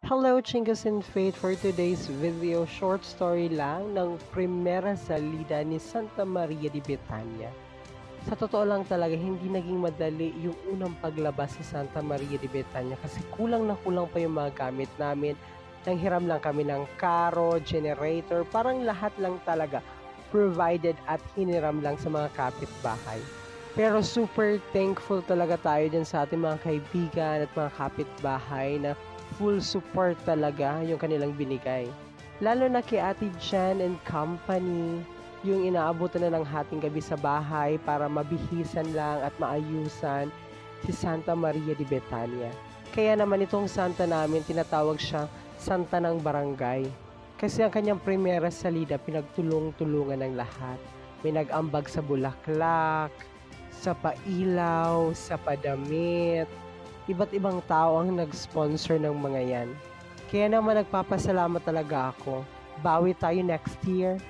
Hello, Chingas and Faith! For today's video, short story lang ng Primera Salida ni Santa Maria de Betania. Sa totoo lang talaga, hindi naging madali yung unang paglabas si Santa Maria de Betania kasi kulang na kulang pa yung mga gamit namin. Nanghiram lang kami ng karo, generator, parang lahat lang talaga provided at hiniram lang sa mga kapitbahay. Pero super thankful talaga tayo dyan sa ating mga kaibigan at mga kapitbahay na full support talaga yung kanilang binigay. Lalo na kay Ate Jan and Company, yung inaabutan na ng hating gabi sa bahay para mabihisan lang at maayusan si Santa Maria de Betania. Kaya naman itong santa namin, tinatawag siya Santa ng Barangay. Kasi ang kanyang primera salida, pinagtulong-tulungan ng lahat. May nag-ambag sa bulaklak, sa pailaw, sa padamit. Iba't ibang tao ang nag-sponsor ng mga yan. Kaya naman nagpapasalamat talaga ako. Bawi tayo next year.